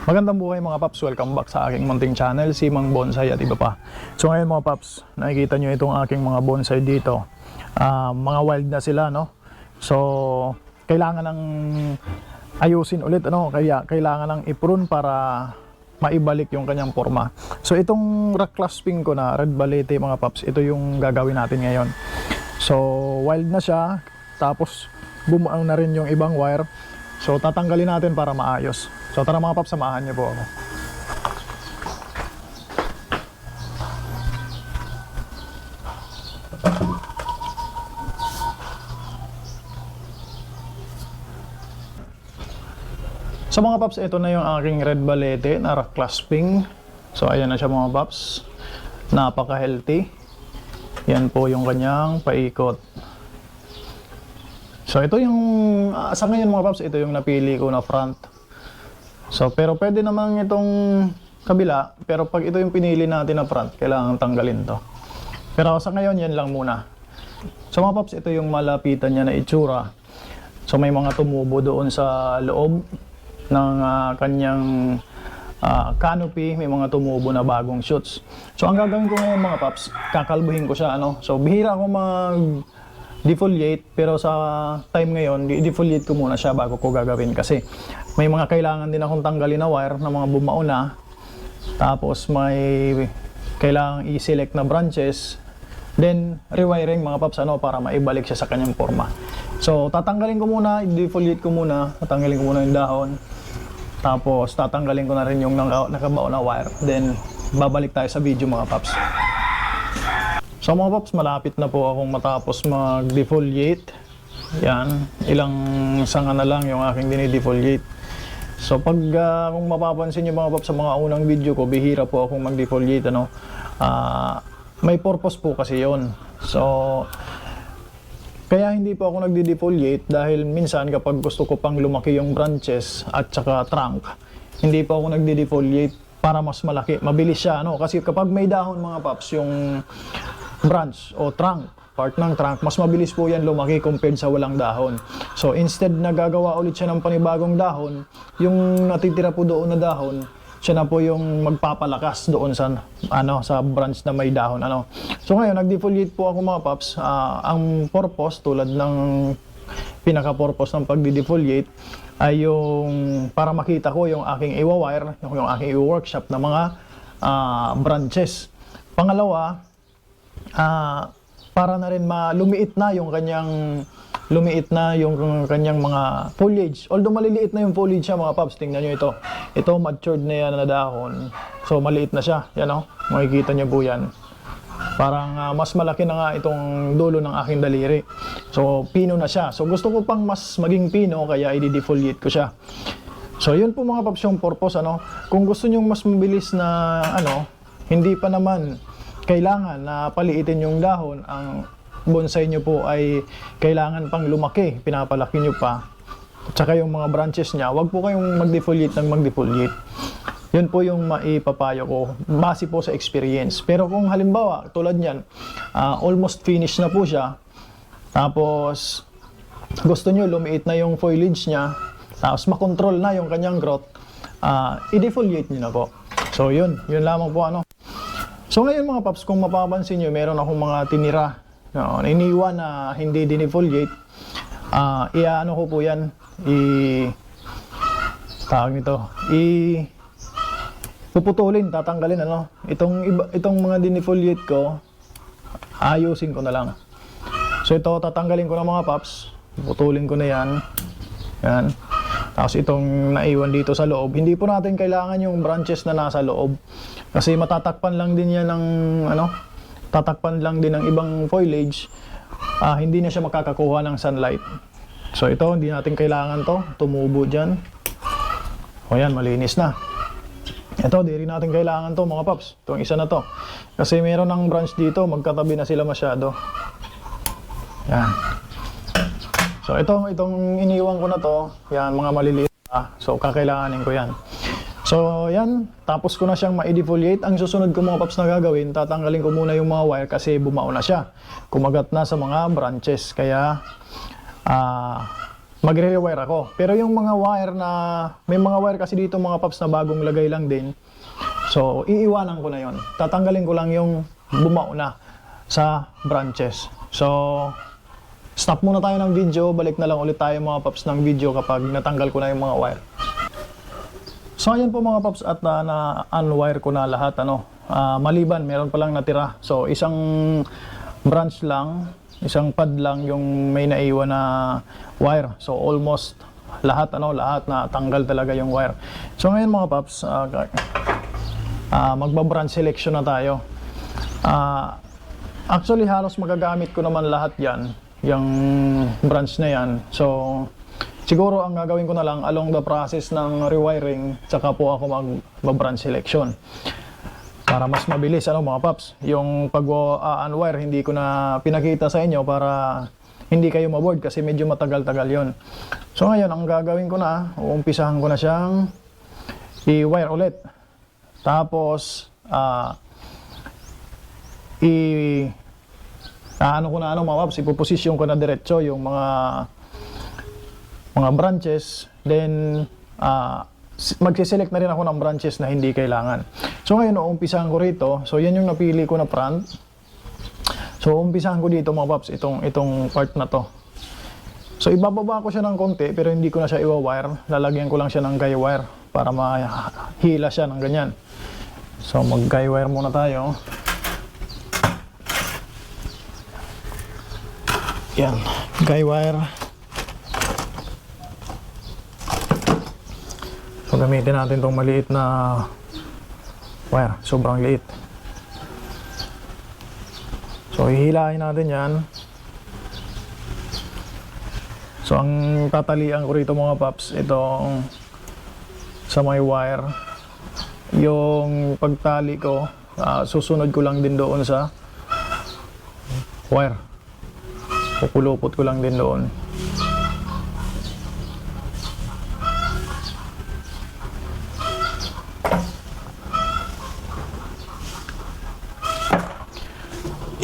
Magandang buhay mga paps, welcome back sa aking munting channel, si Mang Bonsai at iba pa. So ngayon mga paps, nakikita nyo itong aking mga bonsai dito. Mga wild na sila, no? So kailangan ng ayusin ulit, ano? Kaya kailangan ng i-prune para maibalik yung kanyang forma. So itong rock clasping ko na red balete mga paps, ito yung gagawin natin ngayon. So wild na siya, tapos bumuang na rin yung ibang wire. So tatanggalin natin para maayos. So tara mga paps, samahan niyo po ako. So mga paps, ito na yung aking red balete na rock clasping. So ayan na siya mga paps. Napaka healthy. Yan po yung kanyang paikot. So ito yung sa ngayon mga paps, ito yung napili ko na front. So pero pwede naman itong kabila, pero pag ito yung pinili natin na front, kailangan tanggalin to. Pero sa ngayon yan lang muna. So mga paps, ito yung malapitan niya na itsura. So may mga tumubo doon sa loob ng kanyang canopy, may mga tumubo na bagong shoots. So ang gagawin ko ngayon mga paps, kakalbuhin ko siya, ano. So bihira ako mag defoliate, pero sa time ngayon i-defoliate ko muna siya bago ko gagawin, kasi may mga kailangan din akong tanggalin na wire na mga bumao na, tapos may kailangan i-select na branches, then rewiring mga paps, ano, para maibalik siya sa kanyang forma. So tatanggalin ko muna, i-defoliate ko muna, tatanggalin ko muna yung dahon, tapos tatanggalin ko na rin yung nakabao na wire, then babalik tayo sa video mga paps. So mga paps, malapit na po akong matapos mag-defoliate. Yan, ilang sanga na lang yung aking dinidefoliate. So pag kung mapapansin nyo mga paps, sa mga unang video ko, bihira po akong mag-defoliate, ano. May purpose po kasi yon. So kaya hindi po ako nagdi-defoliate dahil minsan kapag gusto ko pang lumaki yung branches at saka trunk, hindi po ako nagdi-defoliate para mas malaki, mabilis siya, ano. Kasi kapag may dahon mga paps, yung branch o trunk, part ng trunk, mas mabilis po yan lumaki compared sa walang dahon. So instead na gagawa ulit siya ng panibagong dahon, yung natitira po doon na dahon, siya na po yung magpapalakas doon sa sa branch na may dahon, ano. So ngayon nag-defoliate po ako mga paps. Ang purpose, tulad ng pinaka-purpose ng pagdi-defoliate, ay yung para makita ko yung aking i-wire, yung aking i-workshop na mga branches. Pangalawa, para na rin lumiit na yung kanyang mga foliage. Although maliliit na yung foliage siya mga paps, tingnan nyo ito. Ito matured na yan na dahon. So maliit na siya, yan, o. Makikita nyo po yan. Parang mas malaki na nga itong dulo ng aking daliri. So pino na siya. So gusto ko pang mas maging pino, kaya i-defoliate ko siya. So yun po mga paps yung purpose, ano. Kung gusto nyo mas mabilis na hindi pa naman kailangan na paliitin yung dahon, ang bonsai nyo po ay kailangan pang lumaki, pinapalaki nyo pa, at saka yung mga branches nya, wag po kayong mag-defoliate ng mag-defoliate. Yun po yung maipapayo ko, base po sa experience. Pero kung halimbawa, tulad nyan, almost finished na po siya, tapos gusto nyo lumiit na yung foliage nya, tapos makontrol na yung kanyang growth, i-defoliate nyo na po. So yun lamang po, ano. So ngayon mga paps, kung mapapansin nyo, meron akong mga tinira, iniwan na hindi dinefoliate. Iaano ko po yan, puputulin, tatanggalin, ano. Itong mga dinefoliate ko, ayusin ko na lang. So ito, tatanggalin ko na mga paps, puputulin ko na yan. Yan. Tapos itong naiwan dito sa loob, hindi po natin kailangan yung branches na nasa loob. Kasi matatakpan lang din yan ng tatakpan lang din ng ibang foliage. Hindi na siya makakakuha ng sunlight. So ito, hindi natin kailangan to, tumubo dyan. O yan, malinis na. Ito, di rin natin kailangan to mga paps, itong isa na to. Kasi meron ng branch dito, magkatabi na sila masyado. Yan. So itong iniwan ko na to, yan, mga maliliit. So kakailanganin ko yan. So yan, tapos ko na siyang ma-defoliate. Ang susunod ko mga paps na gagawin, tatanggalin ko muna yung mga wire kasi bumao na siya. Kumagat na sa mga branches. Kaya magre-rewire ako. Pero yung mga wire na, may mga wire kasi dito mga paps na bagong lagay lang din. So, iiwanan ko na yon. Tatanggalin ko lang yung bumao na sa branches. So, stop muna tayo ng video. Balik na lang ulit tayo mga paps ng video kapag natanggal ko na yung mga wire. So, ayan po mga paps at na-unwire ko na lahat. Maliban, meron pa lang natira. So, isang branch lang, isang pad lang yung may naiwan na wire. So, almost lahat na tanggal talaga yung wire. So, ngayon mga paps, magba-branch selection na tayo. Actually, halos magagamit ko naman lahat yan, yung branch na yan. So, siguro ang gagawin ko na lang along the process ng rewiring, tsaka po ako mag-branch selection. Para mas mabilis, mga paps. Yung pag-unwire, hindi ko na pinakita sa inyo para hindi kayo maboard kasi medyo matagal-tagal yon. So, ngayon, ang gagawin ko na, uumpisahan ko na siyang i-wire ulit. Tapos, mga paps, ipoposisyon ko na diretso yung mga branches. Then, magsiselect na rin ako ng branches na hindi kailangan. So, ngayon, uumpisahan ko rito. So, yan yung napili ko na front. So, uumpisahan ko dito mga paps, itong part na to. So, ibababa ko siya ng konti, pero hindi ko na siya iwa-wire. Lalagyan ko lang siya ng guy wire para mahila siya ng ganyan. So, mag-guy wire muna tayo. Yan, guy wire. So, gamitin natin itong maliit na wire. Sobrang liit. So, hihilahin natin yan. So, ang tatalian ko rito mga paps, itong sa may wire. Yung pagtali ko, susunod ko lang din doon sa wire. Pupulupot ko lang din doon.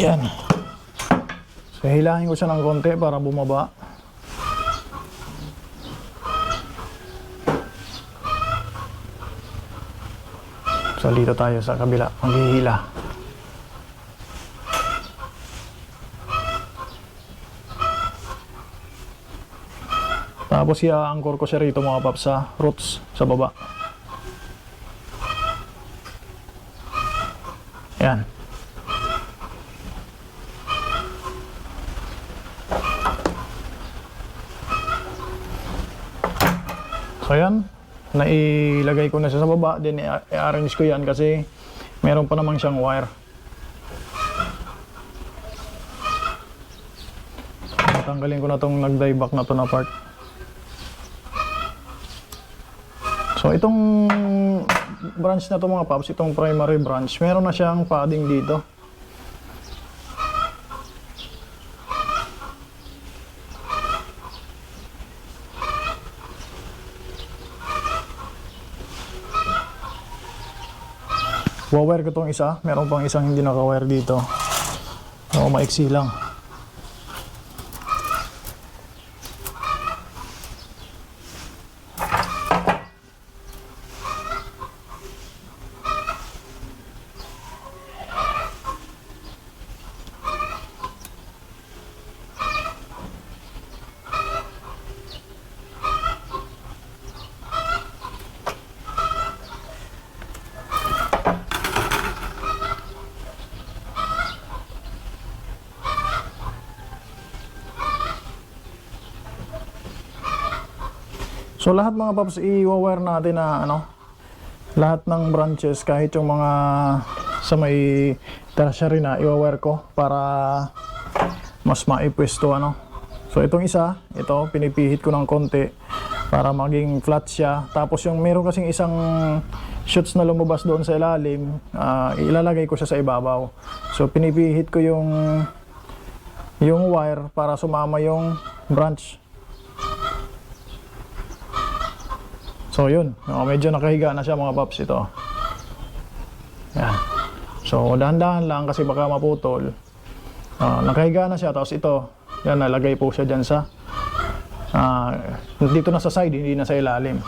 Yan. So, hilahin ko siya ng konti para bumaba. So, dito tayo sa kabila. Maghihila. Tapos, i-anchor ko siya rito mga paps sa roots sa baba. Yan. So yan, nailagay ko na siya sa baba, then i-arrange ko yan kasi meron pa namang siyang wire. Tanggalin ko na tong nag-dieback na to na part. So itong branch na to mga paps, itong primary branch, meron na siyang padding dito. Wawire ko itong isa, meron pang isang hindi naka-wire dito. O, maiksi lang. So lahat mga paps, i-wire natin na lahat ng branches, kahit yung mga sa may tertiary na, i-wire ko para mas maipwesto So itong isa, ito pinipihit ko ng konti para maging flat siya. Tapos yung meron kasing isang shoots na lumabas doon sa ilalim, ilalagay ko siya sa ibabaw. So pinipihit ko yung wire para sumama yung branch. So yun, medyo nakahiga na siya mga paps ito. Yan. So dahan-dahan lang kasi baka maputol. Nakahiga na siya, tapos ito, yan, nalagay po siya dyan sa Dito na sa side, hindi na sa ilalim.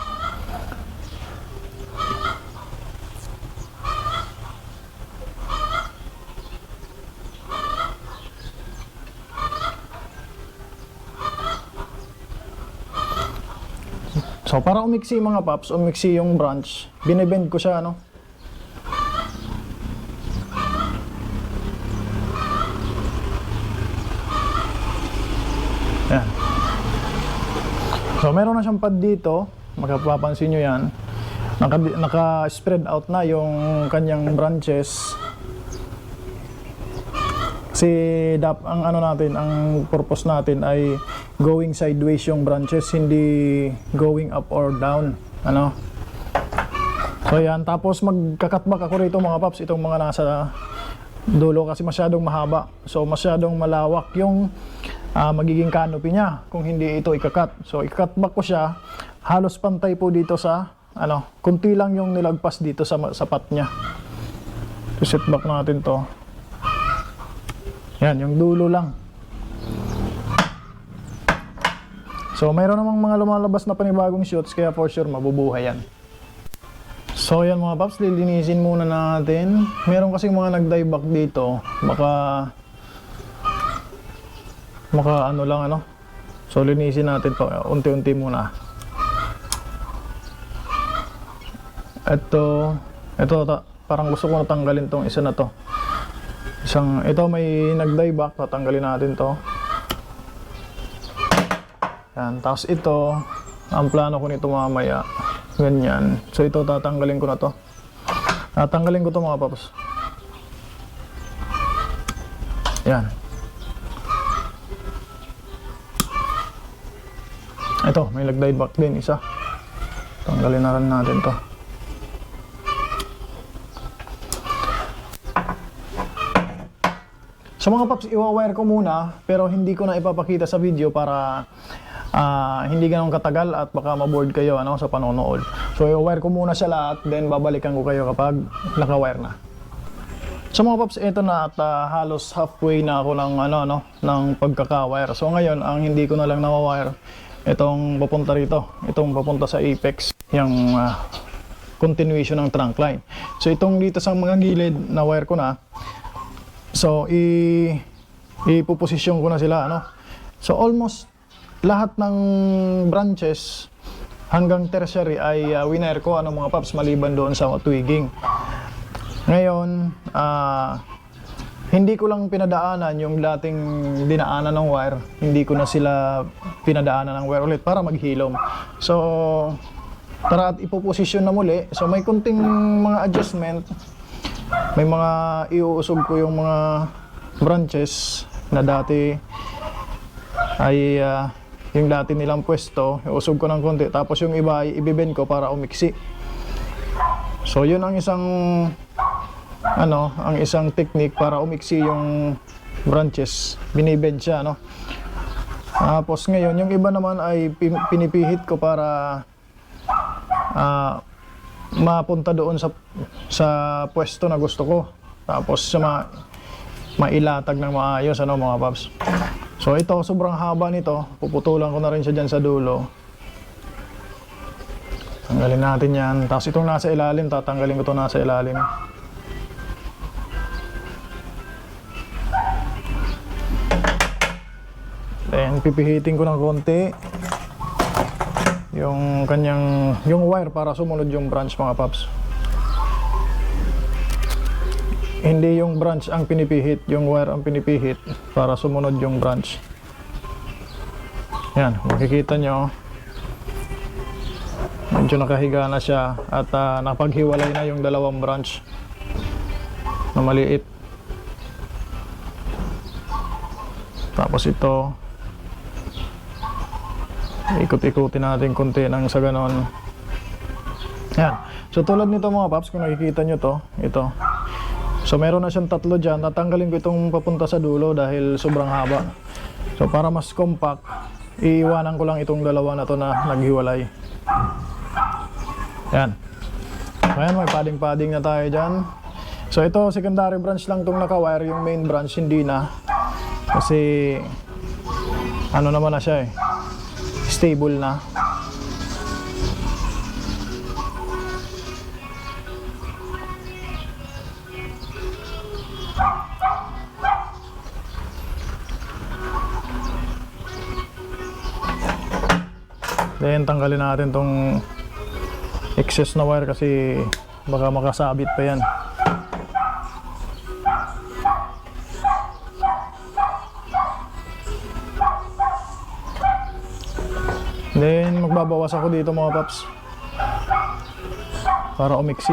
So para umiksi mga paps, umiksi yung branch, binibend ko siya, no? Yan. So meron na siyang pad dito, makapapansin nyo yan. Naka-spread out na yung kanyang branches. Kasi ang ano natin, ang purpose natin ay going sideways yung branches, hindi going up or down, ano. So yan, tapos magkakatback ako rito mga paps, itong mga nasa dulo kasi masyadong mahaba. So masyadong malawak yung magiging canopy niya kung hindi ito ikakat. So ikakatback ko siya, halos pantay po dito sa ano, kunti lang yung nilagpas dito sa sapat niya. So set back natin to. Yan, yung dulo lang. So, mayroon namang mga lumalabas na panibagong shoots, kaya for sure mabubuhay yan. So, yan mga paps, lilinisin muna natin. Meron kasing mga nag-dieback dito. Baka ano lang, ano. So, linisin natin to unti-unti muna. Ito, parang gusto ko natanggalin tong isa na to. Ito may nag-dieback, tatanggalin natin to. Yan, tapos ito, ang plano ko nito mamaya, ganyan. So ito tatanggalin ko na to. Tatanggalin ko to mga paps. Yan. Ito, may nag-dieback din isa. Tanggalin na rin natin to. So mga paps, iwa-wire ko muna, pero hindi ko na ipapakita sa video para hindi ganun katagal at baka ma-board kayo, ano, sa panonood. So iwa-wire ko muna siya lahat, then babalikan ko kayo kapag naka-wire na. So mga paps, ito na at halos halfway na ako ng, ng pagkaka-wire. So ngayon, ang hindi ko na lang na-wire, itong papunta rito, itong papunta sa apex, yung continuation ng trunk line. So itong dito sa mga gilid, na-wire ko na. So, ipuposisyon ko na sila, ano. So, almost lahat ng branches hanggang tertiary ay winire ko, ano mga paps, maliban doon sa twigging. Ngayon, hindi ko lang pinadaanan yung dating dinaanan ng wire. Hindi ko na sila pinadaanan ng wire ulit para maghilom. So, tara at ipoposisyon na muli. So, may kunting mga adjustment. May mga iuusog ko yung mga branches na dati ay yung dati nilang pwesto, iusog ko ng konti, tapos yung iba ay ibibend ko para umiksi. So yun ang isang ang isang technique para umiksi yung branches, binibend siya, no. Tapos ngayon yung iba naman ay pinipihit ko para mapunta doon sa pwesto na gusto ko. Tapos mailatag ng maayos, ano mga paps. So ito, sobrang haba nito. Puputulan ko na rin siya dyan sa dulo. Tanggalin natin yan. Tapos itong nasa ilalim, tatanggalin ko ito nasa ilalim. Then pipihitin ko ng konti yung wire para sumunod yung branch, mga paps. Hindi yung branch ang pinipihit, yung wire ang pinipihit para sumunod yung branch. Yan, makikita nyo medyo nakahiga na siya at napaghiwalay na yung dalawang branch na maliit. Tapos ito, ikot-ikutin natin konti nang sa ganon. Yan. So tulad nito mga paps, kung nakikita nyo to, ito. So meron na siyang tatlo dyan. Tatanggalin ko itong papunta sa dulo dahil sobrang haba. So para mas compact, iiwanan ko lang itong dalawa na to na naghiwalay. Yan. Ayan, may padding-padding na tayo dyan. So ito, secondary branch lang itong naka-wire. Yung main branch hindi na. Kasi ano naman na siya eh, stable na. Then tanggalin natin tong excess na wire kasi baka makasabit pa yan. Then magbabawas ako dito mga paps para umiksi.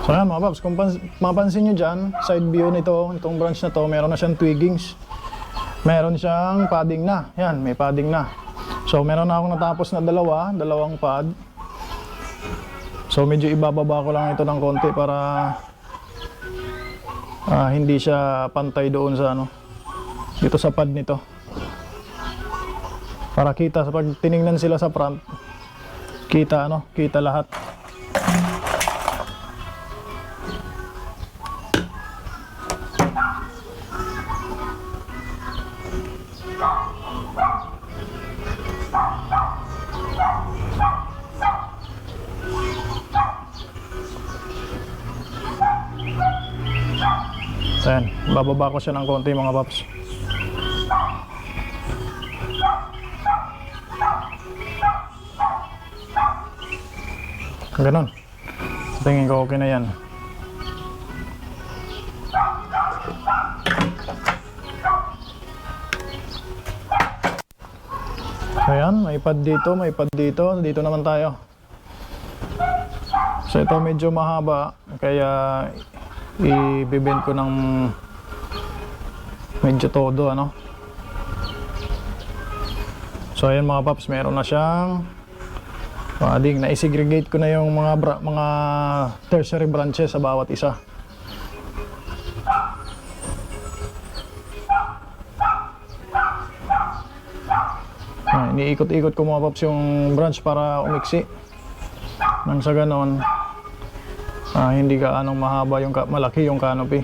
So yan mga paps, kung mapansin nyo dyan, side view nito, itong branch na to, meron na siyang twiggings. Meron siyang padding na. Yan, may padding na. So meron na akong natapos na dalawang pad. So medyo ibababa ko lang ito ng konti para hindi siya pantay doon sa dito sa pad nito. Para kita, pag tiningnan sila sa front, kita lahat. Ayan, bababa ko siya ng konti mga paps. Ganon. Tingin ko okay na yan. So yan, may pad dito, may pad dito. Dito naman tayo. So ito medyo mahaba, kaya i-bend ko ng medyo todo So ayan mga paps, meron na siyang padding. Na-segregate ko na yung mga tertiary branches sa bawat isa. Iniikot-ikot ko mga paps yung branch para umiksi. Nang sa ganon, hindi ka mahaba malaki yung canopy.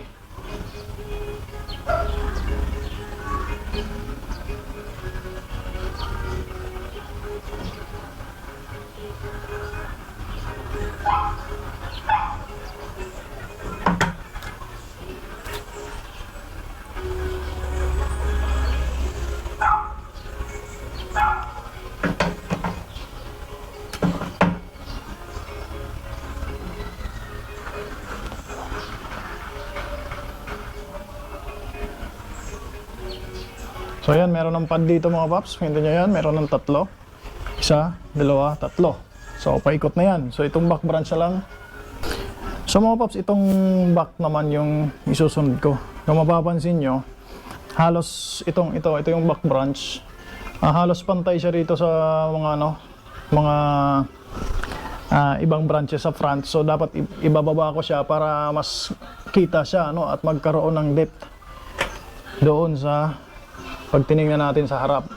So ayan, meron ng pad dito mga paps. Hinto nyo yan, meron ng tatlo. Isa, dalawa, tatlo. So paikot na yan. So itong back branch na lang. So mga paps, itong back naman yung isusunod ko. Kung mapapansin nyo, halos ito yung back branch. Halos pantay siya rito sa mga ibang branches sa front. So dapat ibababa ko siya para mas kita siya at magkaroon ng depth doon sa pag tinignan natin sa harap.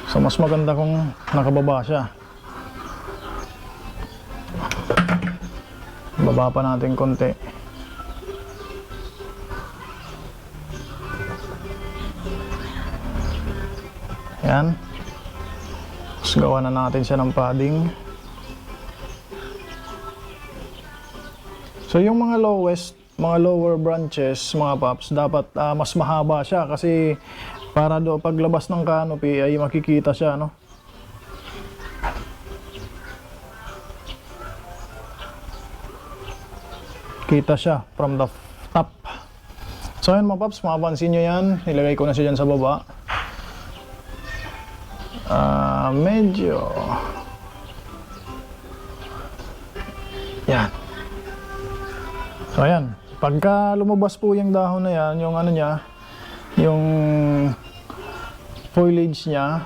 So mas maganda kung nakababa siya. Baba pa natin konti. Yan. Tapos gawa na natin siya ng padding. So yung mga lower branches mga paps, dapat mas mahaba siya kasi para paglabas ng canopy ay makikita siya kita siya from the top. So yan mga paps, mapapansin nyo yan, nilagay ko na siya dyan sa baba. Medyo yan. So ayan, pagka lumabas po yung dahon na yan, yung yung foliage niya,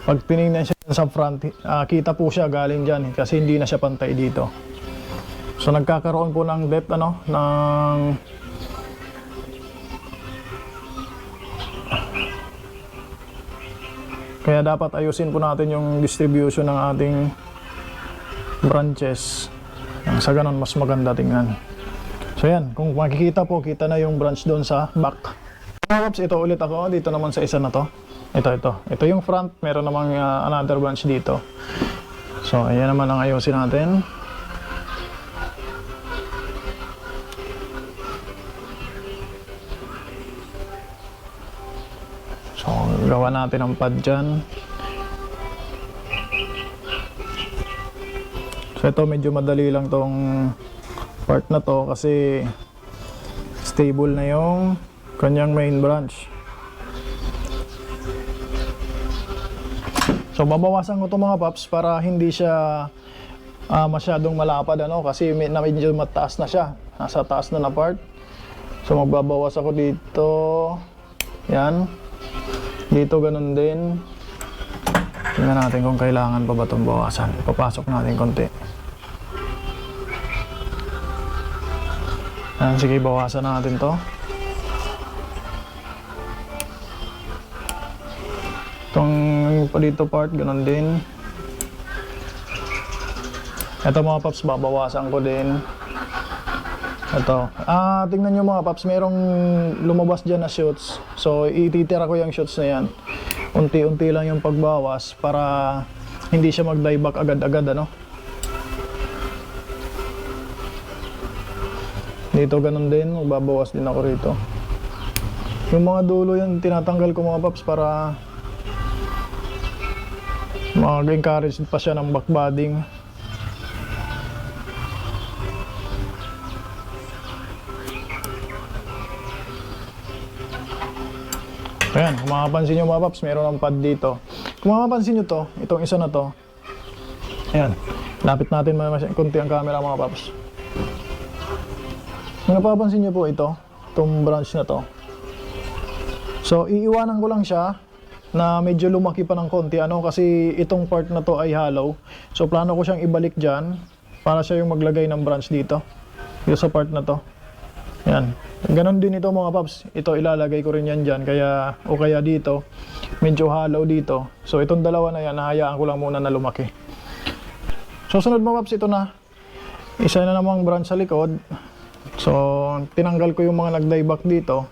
pag tinignan siya sa front, kita po siya galing dyan kasi hindi na siya pantay dito. So nagkakaroon po ng depth kaya dapat ayusin po natin yung distribution ng ating branches. Sa ganon mas maganda tingnan. So yan, kung makikita po, kita na yung branch doon sa back. Mga paps, ito ulit ako dito naman sa isa na to. Ito yung front, meron namang another branch dito. So ayan naman ang ayusin natin. So gawa natin ang pad dyan. So ito medyo madali lang tong part na to kasi stable na yung kanyang main branch. So babawasan ko to mga paps para hindi siya masyadong malapad kasi medyo mataas na siya. Nasa taas na part. So magbabawas ako dito. Yan. Dito ganun din. Tingnan natin kung kailangan pa ba itong bawasan. Papasok natin konti. Sige, bawasan natin to. Itong dito part, ganun din. Ito mga paps, babawasan ko din. Ito. Tingnan nyo mga paps, merong lumabas dyan na shoots. So, ititira ko yung shoots na yan. Unti-unti lang yung pagbawas para hindi siya mag-dieback agad-agad, Dito ganun din, magbabawas din ako rito. Yung mga dulo yan, tinatanggal ko mga paps para mag-encourage pa siya ng backbudding. Ayan, kung makapansin nyo mga paps, meron ng pad dito. Kung makapansin nyo to, itong isa na to. Ayan, lapit natin konti ang camera mga paps. Kung napapansin nyo po itong branch na to. So, iiwanan ko lang siya na medyo lumaki pa ng konti kasi itong part na to ay hollow. So, plano ko siyang ibalik dyan para siya yung maglagay ng branch dito. Dito sa part na to. Yan. Ganon din ito mga paps. Ito ilalagay ko rin yan dyan. Kaya dito, medyo hollow dito. So, itong dalawa na yan, nahayaan ko lang muna na lumaki. So, sunod mga paps, ito na. Isa na namang branch sa likod. So, tinanggal ko yung mga nag-dieback dito.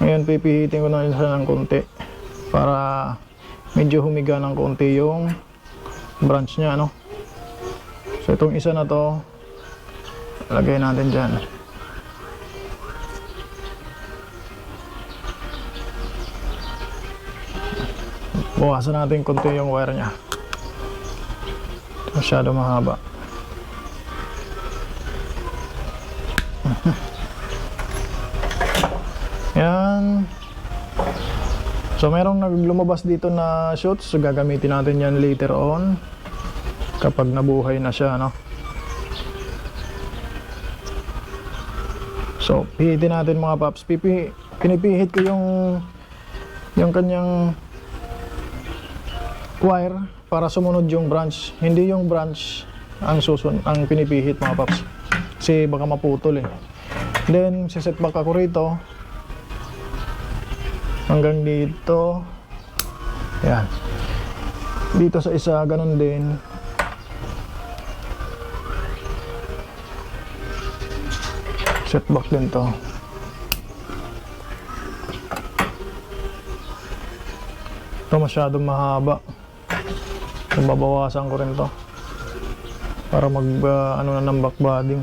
Ngayon, pipihitin ko na siya ng konti para medyo humiga ng konti yung branch niya, So, itong isa na to, lagay natin dyan. Bawasan natin konti yung wire niya. Masyado mahaba. Yan. So merong lumabas dito na shoots. So gagamitin natin yan later on kapag nabuhay na siya, So pihitin natin mga paps. Pinipihit ko yung kanyang wire para sumunod yung branch. Hindi yung branch ang pinipihit mga paps. Kasi baka maputol Then siset back ako rito hanggang dito. Yan. Dito sa isa ganun din. Set back din to. Ito masyadong mahaba. Babawasan ko rin to para mag na ng backbudding.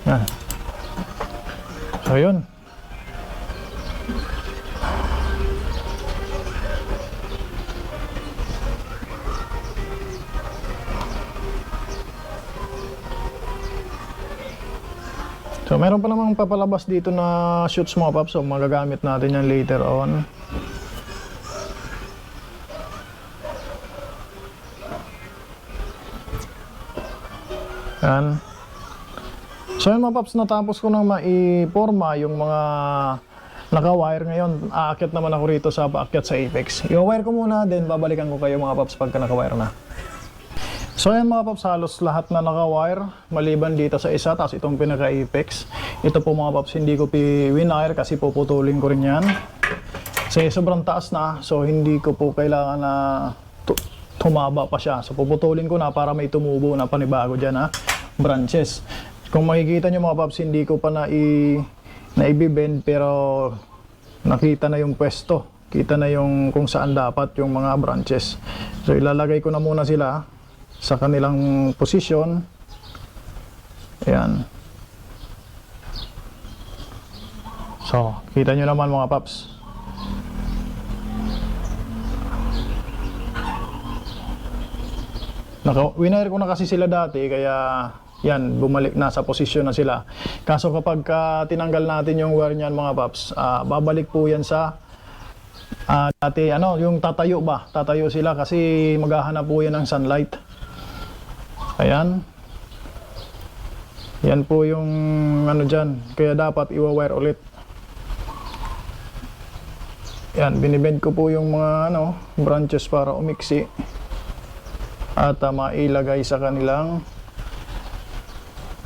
Yan. So yun. So meron pa namang papalabas dito na shoots mga paps. So magagamit natin yan later on. Yan. So yun mga paps, natapos ko na maiporma yung mga naka-wire. Ngayon, aakyat naman ako rito sa paakyat sa apex. I-wire ko muna, then babalikan ko kayo mga paps pagka naka-wire na. So ayan mga paps, halos lahat na naka-wire maliban dito sa isa, tapos itong pinaka-apex. Ito po mga paps, hindi ko winire kasi puputulin ko rin yan. Kasi sobrang taas na, so hindi ko po kailangan na tumaba pa siya. So puputulin ko na para may tumubo na panibago dyan na branches. Kung makikita nyo mga paps, hindi ko pa na-ibibend pero nakita na yung pwesto. Kita na yung kung saan dapat yung mga branches. So ilalagay ko na muna sila sa kanilang posisyon. Ayan. So, kita nyo naman mga paps. Winire ko na kasi sila dati, kaya yan, bumalik na sa posisyon na sila. Kaso kapag tinanggal natin yung wire niyan mga paps, babalik po yan sa dati, yung tatayo ba? Tatayo sila kasi maghahanap po yan ng sunlight. Ayan. Yan po yung dyan. Kaya dapat iwa-wire ulit. Yan, binibend ko po yung mga branches para umiksi. At mailagay sa kanilang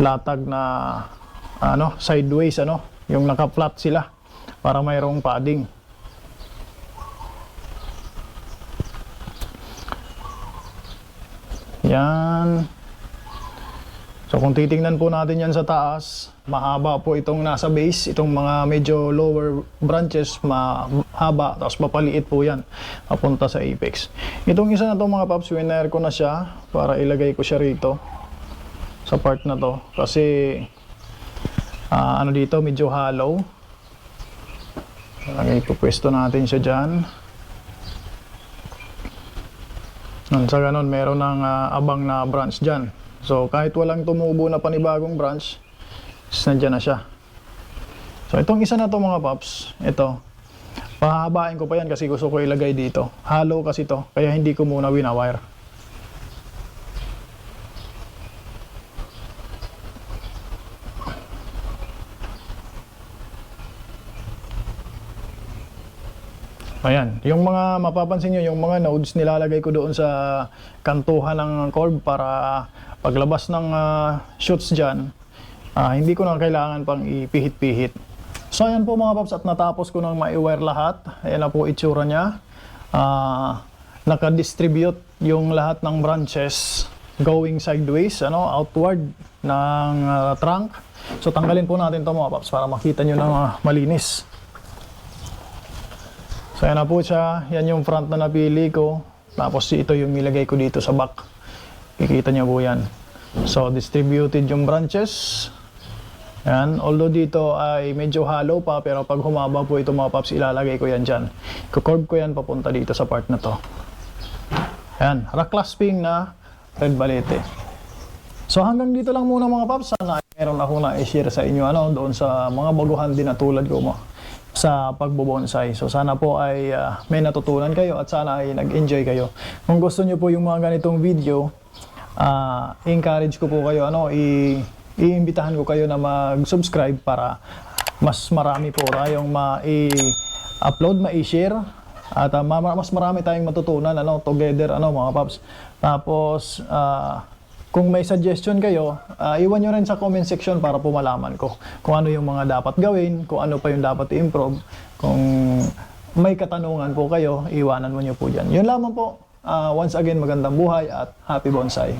latag na sideways, yung naka-flat sila para mayroong padding. Yan. So kung titingnan po natin yan sa taas, mahaba po itong nasa base, itong mga medyo lower branches, mahaba, tapos mapaliit po yan, papunta sa apex. Itong isa na to mga paps, winire ko na siya para ilagay ko siya rito, sa part na to. Kasi, dito, medyo hollow. Lagay po, pwesto natin siya dyan. Sa ganun, meron ng abang na branch dyan. So, kahit walang tumubo na panibagong branch, nandiyan na siya. So, itong isa na to mga paps, ito, pahabain ko pa yan kasi gusto ko ilagay dito. Hollow kasi to, kaya hindi ko muna winawire. Ayan, yung mga mapapansin nyo, yung mga nodes nilalagay ko doon sa kantuhan ng curve para paglabas ng shoots dyan, hindi ko na kailangan pang ipihit-pihit. So ayan po mga paps, at natapos ko nang ma-wire lahat. Ayan na po itsura nya. Naka-distribute yung lahat ng branches going sideways, outward ng trunk. So tanggalin po natin to mga paps para makita nyo na malinis. So yan na po siya, yan yung front na napili ko, tapos ito yung nilagay ko dito sa back. Kikita niyo po yan. So distributed yung branches. Yan, although dito ay medyo hollow pa, pero pag humaba po ito mga paps, ilalagay ko yan dyan. Kukurve ko yan papunta dito sa part na to. Yan, rock clasping na red balete. So hanggang dito lang muna mga paps, sana meron ako na i-share sa inyo doon sa mga baguhan din na tulad ko sa pagbobonsai. So sana po ay may natutunan kayo at sana ay nag-enjoy kayo. Kung gusto nyo po yung mga ganitong video, encourage ko po kayo, iimbitahan ko kayo na mag-subscribe para mas marami po tayong ma-upload, ma-share at mas marami tayong matutunan together mga paps. Tapos kung may suggestion kayo, iwan nyo rin sa comment section para po malaman ko kung ano yung mga dapat gawin, kung ano pa yung dapat i-improve. Kung may katanungan po kayo, iwanan mo nyo po dyan. Yun lamang po. Once again, magandang buhay at happy bonsai.